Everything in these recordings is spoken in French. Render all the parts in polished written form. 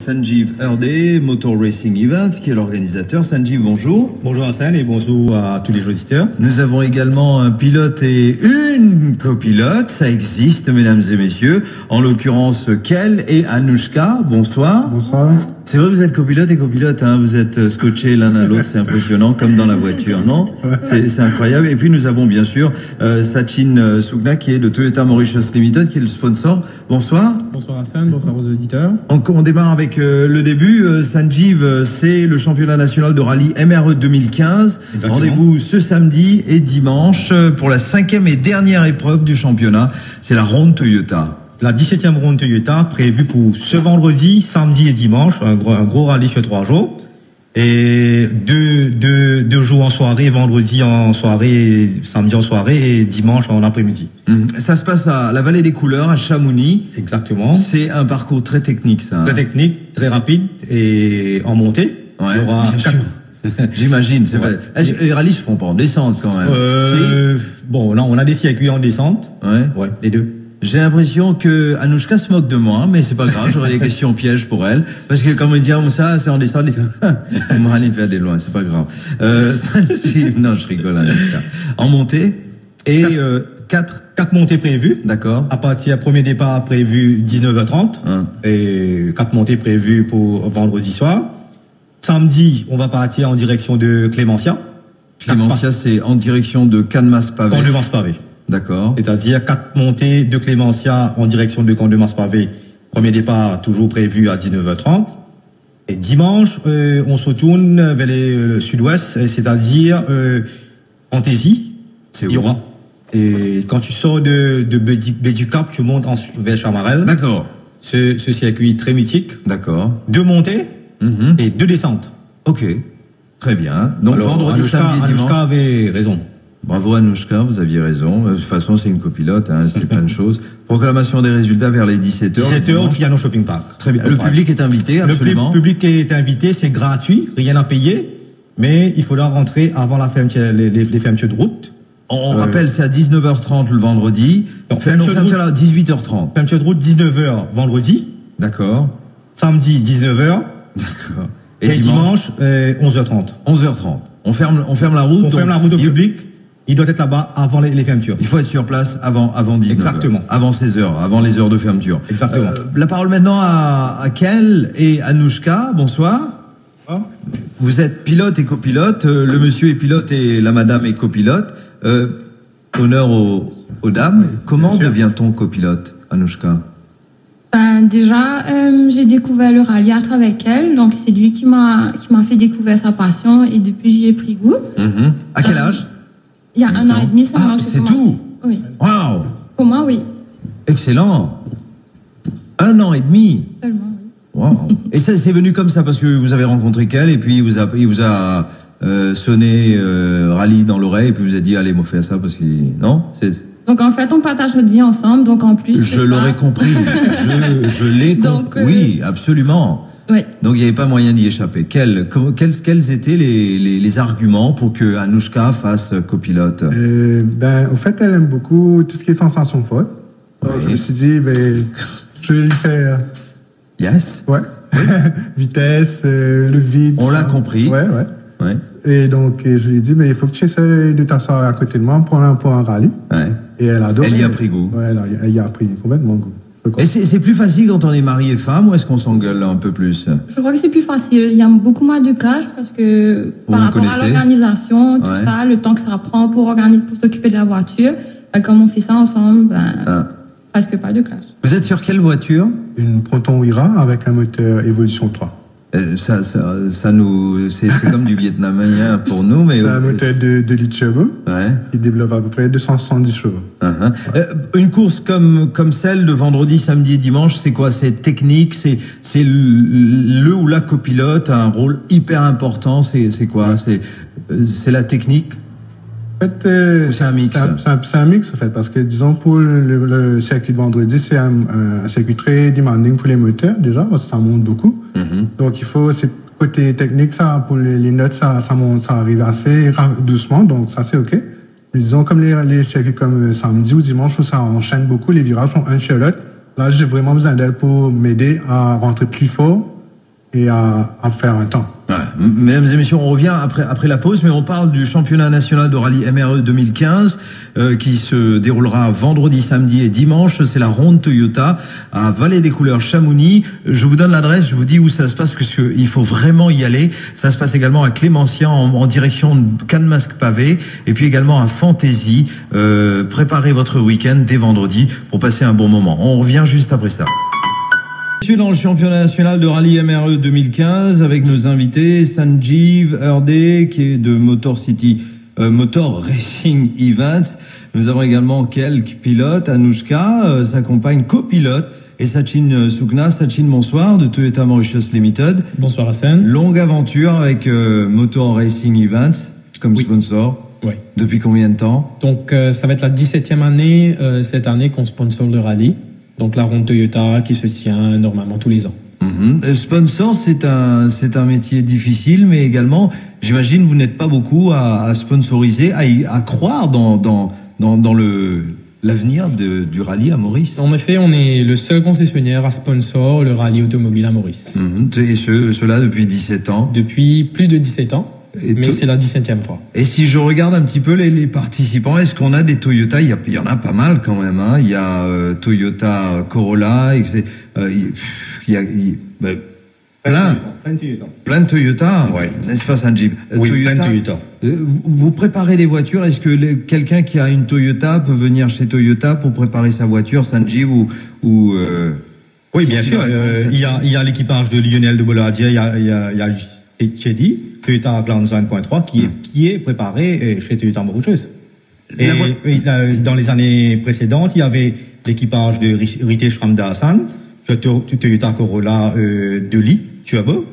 Sanjeev Herde, Motor Racing Events, qui est l'organisateur. Sanjeev, bonjour. Bonjour Hassan et bonjour à tous les auditeurs. Nous avons également un pilote et une copilote. Ça existe, mesdames et messieurs. En l'occurrence, Kel et Anushka. Bonsoir. Bonsoir. C'est vrai, vous êtes copilote et copilote, hein. Vous êtes scotchés l'un à l'autre, c'est impressionnant, comme dans la voiture, non? C'est incroyable. Et puis nous avons bien sûr Sachin Sugna, qui est de Toyota Mauritius Limited, qui est le sponsor. Bonsoir. Bonsoir Hassan, bonsoir aux auditeurs. On démarre avec le début. Sanjeev, c'est le championnat national de rallye MRE 2015. Rendez-vous ce samedi et dimanche pour la 5e et dernière épreuve du championnat. C'est la Ronde Toyota. La 17e ronde Toyota prévue pour ce vendredi, samedi et dimanche, un gros rallye sur 3 jours. Et deux jours en soirée, vendredi en soirée, samedi en soirée et dimanche en après-midi. Ça se passe à la Vallée des Couleurs, à Chamonix. Exactement. C'est un parcours très technique, ça. Très technique, très rapide et en montée. Ouais, il y aura bien sûr. J'imagine, c'est vrai. Les rallyes se font pas en descente quand même. Bon, là, on a des circuits en descente. Ouais, les deux. J'ai l'impression que Anushka se moque de moi, mais c'est pas grave, j'aurai des questions pièges pour elle. Parce que quand on me dit, ça, c'est en descente, il fait, on va aller faire des loin, c'est pas grave. Non, je rigole, Anushka. En montée, et, 4 montées prévues. D'accord. À partir, premier départ prévu 19h30. Et 4 montées prévues pour vendredi soir. Samedi, on va partir en direction de Clémentia. Clémentia, c'est en direction de Camp-de-Mars-Pavé. Camp-de-Mars-Pavé. D'accord. C'est-à-dire 4 montées de Clémentia en direction de Camp-de-Mars-Pavé. Premier départ toujours prévu à 19h30. Et dimanche, on se retourne vers le sud-ouest, c'est-à-dire Fantasy. C'est où? Il y aura. Et quand tu sors de Béducap, tu montes vers Chamarel. D'accord. Ce circuit très mythique. D'accord. 2 montées et 2 descentes. Ok. Très bien. Donc alors, vendredi, samedi et dimanche. Anushka avait raison. Bravo Anushka, vous aviez raison. De toute façon, c'est une copilote, hein, c'est plein de choses. Proclamation des résultats vers les 17h. 17h au Trianon Shopping Park. Très bien. Le public est invité, absolument. Le public est invité, c'est gratuit, rien à payer, mais il faudra rentrer avant la fermeture, les fermetures de route. On rappelle, c'est à 19h30 le vendredi. Donc, fermeture à 18h30. Fermeture de route 19h vendredi. D'accord. Samedi 19h. D'accord. Et dimanche 11h30. 11h30. On ferme la route. On ferme la route au public. Il doit être là-bas avant les fermetures. Il faut être sur place avant 19h. Exactement. Avant 16h, avant les heures de fermeture. Exactement. La parole maintenant à Kel et Anushka. Bonsoir. Vous êtes pilote et copilote. Le monsieur est pilote et la madame est copilote. Honneur aux dames. Comment devient-on copilote, Anushka? Déjà, j'ai découvert le rallye à travers elle. Donc, c'est lui qui m'a fait découvrir sa passion et depuis, j'y ai pris goût. À quel âge? Il y a 1 an et demi seulement. C'est tout? Oui. Waouh! Pour moi, oui. Excellent. 1 an et demi. Seulement, oui. Wow. Et ça, c'est venu comme ça parce que vous avez rencontré Kel et puis il vous a sonné rallye dans l'oreille et puis vous a dit allez, moi fais ça parce que non, donc en fait, on partage notre vie ensemble. Donc en plus, je l'aurais compris. je l'ai compris. Oui, absolument. Oui. Donc il n'y avait pas moyen d'y échapper. Quels étaient les arguments pour que Anushka fasse copilote? Au fait, elle aime beaucoup tout ce qui est sensation forte. Donc je me suis dit, je vais lui faire. Yes. Ouais. Oui. Vitesse, le vide. On l'a compris. Ouais. Et donc je lui ai dit, il faut que tu essaies de t'asseoir à côté de moi pour un rallye. Ouais. Et elle adore. Elle y a pris goût. Ouais, elle y a pris complètement goût. Et c'est plus facile quand on est marié femme ou est-ce qu'on s'engueule un peu plus? Je crois que c'est plus facile. Il y a beaucoup moins de clash parce que par rapport à l'organisation, tout ça, le temps que ça prend pour s'occuper de la voiture, comme on fait ça ensemble, presque pas de clash. Vous êtes sur quelle voiture? Une Proton Wira avec un moteur Evolution 3. C'est comme du vietnamien pour nous, mais c'est un moteur de litre turbo. Ouais. Il développe à peu près 270 chevaux. Une course comme celle de vendredi, samedi et dimanche, c'est quoi? C'est technique, c'est le ou la copilote a un rôle hyper important. C'est quoi? C'est la technique. En fait, c'est un mix. C'est un mix en fait, parce que disons pour le circuit de vendredi, c'est un circuit très demanding pour les moteurs déjà, parce que ça monte beaucoup. Donc il faut, c'est côté technique, ça pour les notes, ça monte, ça arrive assez doucement, donc ça c'est ok. Mais disons comme les circuits comme samedi ou dimanche où ça enchaîne beaucoup, les virages sont un sur l'autre. Là, j'ai vraiment besoin d'elle pour m'aider à rentrer plus fort et à faire un temps. Voilà. Mesdames et messieurs, on revient après la pause, mais on parle du championnat national de rallye MRE 2015 qui se déroulera vendredi, samedi et dimanche. C'est la ronde Toyota à Vallée des Couleurs, Chamonix. Je vous donne l'adresse, je vous dis où ça se passe parce qu'il faut vraiment y aller. Ça se passe également à Clémentien en direction de Canmasque Pavé et puis également à Fantasy. Préparez votre week-end dès vendredi pour passer un bon moment. On revient juste après ça. Dans le championnat national de rallye MRE 2015 avec nos invités Sanjeev Herde qui est de Motor City Motor Racing Events. Nous avons également quelques pilotes, Anouchka, sa compagne copilote, et Sachin Soukna. Sachin, bonsoir, de Toyota Mauritius Limited. Bonsoir Hassan. Longue aventure avec Motor Racing Events comme sponsor. Oui. Depuis combien de temps? Donc ça va être la 17e année cette année qu'on sponsor le rallye. Donc la ronde Toyota qui se tient normalement tous les ans. Sponsor, c'est un métier difficile, mais également, j'imagine, vous n'êtes pas beaucoup à sponsoriser, à croire dans l'avenir du rallye à Maurice. En effet, on est le seul concessionnaire à sponsor le rallye automobile à Maurice. Et cela depuis 17 ans. Depuis plus de 17 ans. Mais c'est la 17e fois. Et si je regarde un petit peu les participants, est-ce qu'on a des Toyota? Il y en a pas mal quand même. Hein. Il y a Toyota Corolla, plein de Toyota, ouais. N'est-ce pas, Sanjeev? Oui, plein de Toyota. Vous préparez des voitures. Est-ce que quelqu'un qui a une Toyota peut venir chez Toyota pour préparer sa voiture, Sanjeev ou Oui, bien sûr. Il y a l'équipage de Lionel de Bollardier, il y a Chedi, Toyota Clown 5.3 qui est préparé chez Toyota Mauritius. Et dans les années précédentes, il y avait l'équipage de Ritesh Ramdasan, Toyota Corolla de Lee, Tuabo,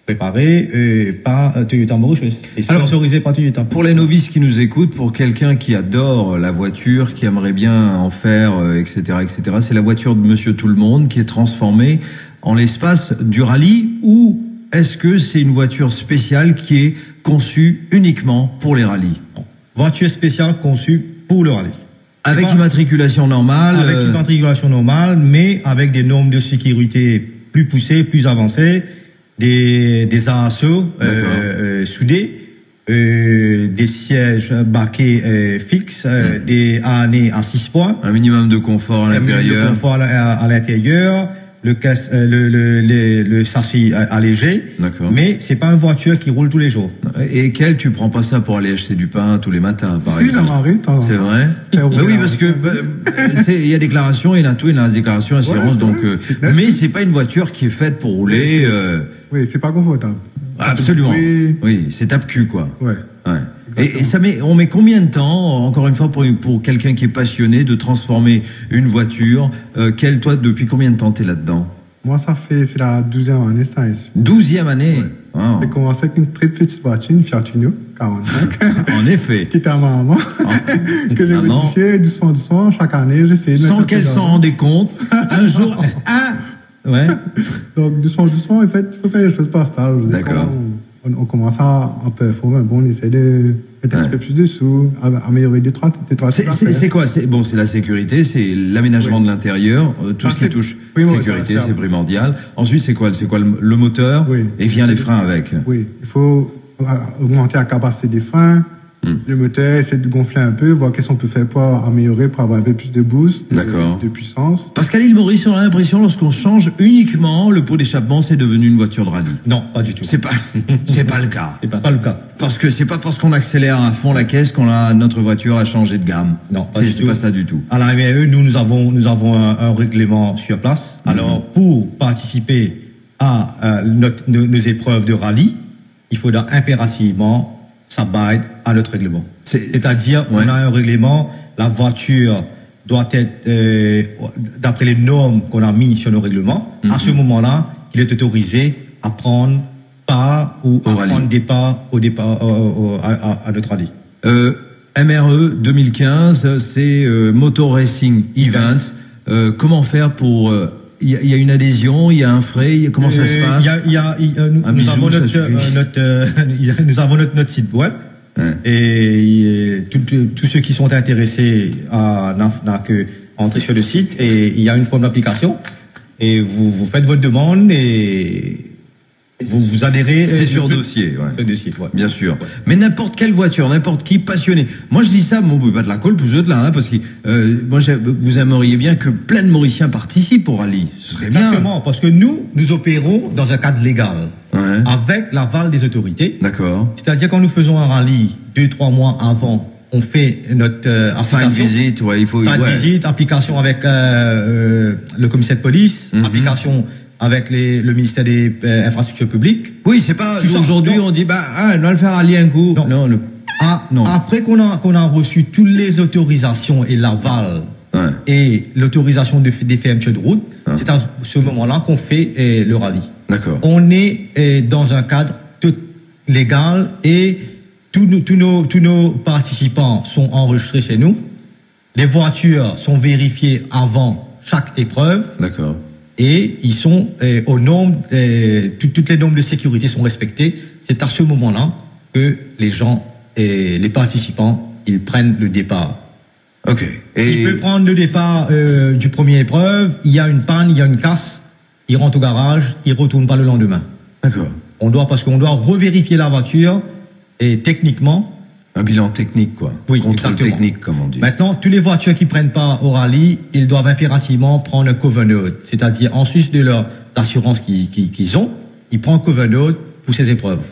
préparé par Toyota Mauritius et sponsorisé par Toyota. Pour les novices qui nous écoutent, pour quelqu'un qui adore la voiture, qui aimerait bien en faire, etc., c'est la voiture de Monsieur Tout le Monde qui est transformée en l'espace du rallye, ou est-ce que c'est une voiture spéciale qui est conçue uniquement pour les rallyes? Voiture spéciale conçue pour le rallye. Avec immatriculation normale. Avec immatriculation normale, mais avec des normes de sécurité plus poussées, plus avancées, des ASO soudés, des sièges baquets fixes, des années à 6 points. Un minimum de confort à l'intérieur. Un minimum de confort à l'intérieur. Le châssis allégé, mais c'est pas une voiture qui roule tous les jours. Et tu prends pas ça pour aller acheter du pain tous les matins, par exemple? Si, ça m'arrive. C'est vrai? Oui, parce que il y a déclaration, il y a tout, il y a déclaration, assurance, ouais, donc. Mais c'est pas une voiture qui est faite pour rouler. Oui, c'est pas confortable. Absolument. Oui, c'est tape-cul, quoi. Ouais. Et on met combien de temps, encore une fois, pour quelqu'un qui est passionné, de transformer une voiture? Toi, depuis combien de temps t'es là-dedans? Moi, c'est la 12e année, cette année. 12e année? Ouais. Wow. J'ai commencé avec une très petite voiture, une Fiat Uno, 45. En effet. Qui était à ma maman. Que j'ai modifié doucement, chaque année, j'essaie de... Sans qu'elle s'en rendait compte. Un jour, ouais. Donc, doucement, en fait, il faut faire les choses par stage. D'accord. On commence à performer, on essaie de mettre un petit peu plus de sous, améliorer des trois. C'est quoi? C'est la sécurité, c'est l'aménagement de l'intérieur, tout ce qui touche sécurité, c'est primordial. Ensuite, c'est quoi le moteur? Et vient les freins avec. Oui, il faut augmenter la capacité des freins. Le moteur, essayer de gonfler un peu, voir qu'est-ce qu'on peut faire pour améliorer, pour avoir un peu plus de boost, de puissance. Parce qu'à l'île Maurice, on a l'impression, lorsqu'on change uniquement le pot d'échappement, c'est devenu une voiture de rallye. Non, pas du tout. C'est pas le cas. C'est pas le cas. Parce que c'est pas parce qu'on accélère à fond la caisse qu'on a notre voiture à changer de gamme. Non, c'est pas ça du tout. À la MRE, nous avons un règlement sur place. Alors, pour participer à nos épreuves de rallye, il faudra impérativement s'abide à notre règlement. C'est-à-dire, on a un règlement, la voiture doit être, d'après les normes qu'on a mis sur nos règlements, à ce moment-là, il est autorisé à prendre part ou à prendre des parts à notre rallye. MRE 2015, c'est Motor Racing Events. Comment faire pour... Il y a une adhésion, il y a un frais, comment ça se passe? Nous avons notre site web. Et tous ceux qui sont intéressés n'ont que entrer sur le site et il y a une forme d'application et vous faites votre demande et Vous adhérez. C'est sur dossier, ouais. Sur dossier, ouais. Bien sûr. Ouais. Mais n'importe quelle voiture, n'importe qui passionné. Moi, je dis ça, vous pouvez pas de la colle, vous êtes là, hein, parce que moi, vous aimeriez bien que plein de Mauriciens participent au rallye. Ce serait bien. Exactement, parce que nous opérons dans un cadre légal, avec l'aval des autorités. D'accord. C'est-à-dire quand nous faisons un rallye 2-3 mois avant, on fait notre application. Site visite, ouais, il faut. Site visite, application avec le commissaire de police, application avec le ministère des infrastructures publiques. Oui, c'est pas aujourd'hui on dit on va le faire rallier un coup. Non. Non. Après qu'on a reçu toutes les autorisations et l'aval et l'autorisation des fermetures de route, c'est à ce moment-là qu'on fait le rallye. D'accord. On est dans un cadre tout légal et tous nos participants sont enregistrés chez nous. Les voitures sont vérifiées avant chaque épreuve. D'accord. Et ils sont aux normes, toutes les normes de sécurité sont respectées. C'est à ce moment-là que les gens et les participants, ils prennent le départ. Ok. Et il peut prendre le départ du premier épreuve. Il y a une panne, il y a une casse. Il rentre au garage, il retourne pas le lendemain. D'accord. Parce qu'on doit revérifier la voiture et techniquement. Un bilan technique, quoi. Oui, contrôle technique, comme on dit. Maintenant, toutes les voitures qui prennent pas au rallye, ils doivent impérativement prendre un cover note. C'est-à-dire, en sus de leur assurance qu'ils ont, ils prennent un cover note pour ces épreuves.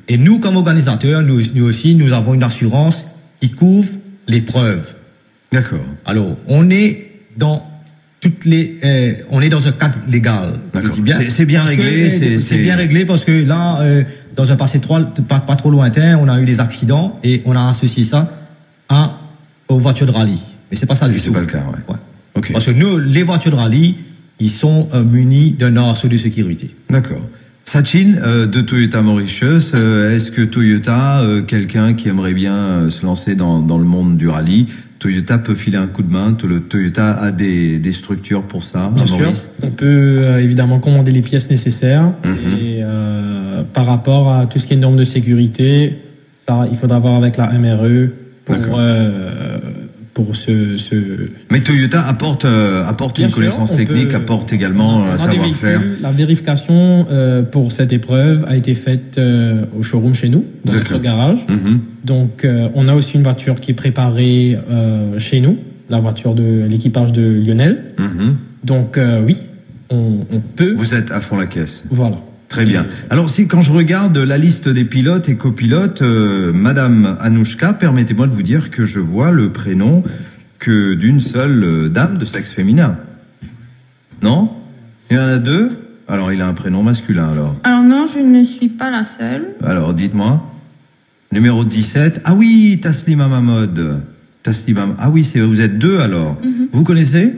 Et nous, comme organisateurs, nous aussi, nous avons une assurance qui couvre l'épreuve. D'accord. Alors, on est dans on est dans un cadre légal. D'accord. C'est bien réglé. C'est bien réglé parce que là, dans un passé pas trop lointain, on a eu des accidents et on a associé ça aux voitures de rallye. Mais c'est pas ça du tout. C'est pas le cas, ouais. Okay. Parce que nous, les voitures de rallye, ils sont munis d'un arceau de sécurité. D'accord. Sachin, de Toyota Mauritius, est-ce que Toyota, quelqu'un qui aimerait bien se lancer dans le monde du rallye, Toyota peut filer un coup de main? Toyota a des structures pour ça. Bien sûr. On peut évidemment commander les pièces nécessaires. Et par rapport à tout ce qui est normes de sécurité, ça, il faudra voir avec la MRE pour ce. Mais Toyota apporte une connaissance technique, apporte également un savoir-faire. La vérification pour cette épreuve a été faite au showroom chez nous, dans notre garage. Donc, on a aussi une voiture qui est préparée chez nous, la voiture de l'équipage de Lionel. Donc, oui, on peut. Vous êtes à fond la caisse. Voilà. Très bien. Alors, quand je regarde la liste des pilotes et copilotes, Madame Anouchka, permettez-moi de vous dire que je vois le prénom que d'une seule dame de sexe féminin. Non? Il y en a deux? Alors, il a un prénom masculin, alors. Alors non, je ne suis pas la seule. Alors, dites-moi. Numéro 17. Ah oui, Taslima Mahmoud. Ah oui, vous êtes deux, alors. Vous connaissez?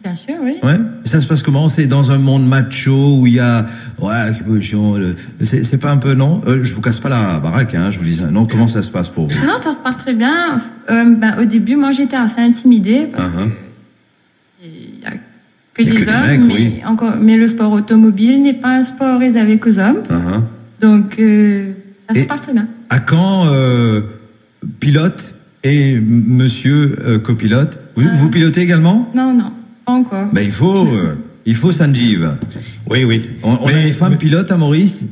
Bien sûr, oui. Ouais. Ça se passe comment? C'est dans un monde macho où il y a, c'est pas un peu, non? Je vous casse pas la baraque, hein, je vous dis. Non, comment ça se passe pour vous? Non, ça se passe très bien. Au début, moi, j'étais assez intimidée parce que il y a que des hommes, mais le sport automobile n'est pas un sport réservé qu'aux hommes. Donc, ça se passe très bien. À quand pilote et monsieur copilote? Vous pilotez également? Non. Pas encore. Ben, il faut Sanjeev. Oui. On a des femmes pilotes à Maurice?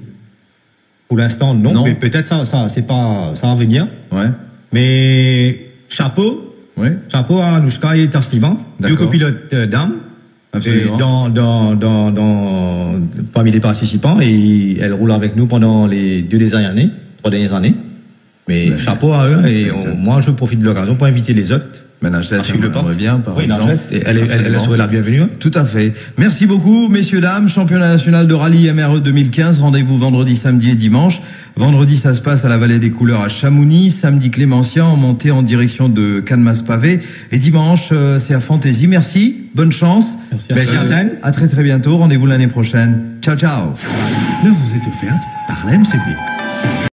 Pour l'instant, non. Mais peut-être ça va venir. Ouais. Mais chapeau. Ouais. Chapeau à Anouchka et Tarslivan. Deux copilotes dames. Absolument. Parmi les participants, et elles roulent avec nous pendant les 3 dernières années. Mais chapeau à eux, et moi je profite de l'occasion pour inviter les autres. Najlet, bien, par exemple. Elle serait la bienvenue. Tout à fait. Merci beaucoup, messieurs, dames. Championnat national de rallye MRE 2015. Rendez-vous vendredi, samedi et dimanche. Vendredi, ça se passe à la Vallée des Couleurs à Chamonix. Samedi, Clémentien, en montée en direction de Canmas-Pavé. Et dimanche, c'est à Fantaisie. Merci. Bonne chance. Merci Arsène. À très très bientôt. Rendez-vous l'année prochaine. Ciao, ciao. L'heure vous est offerte par la MCP.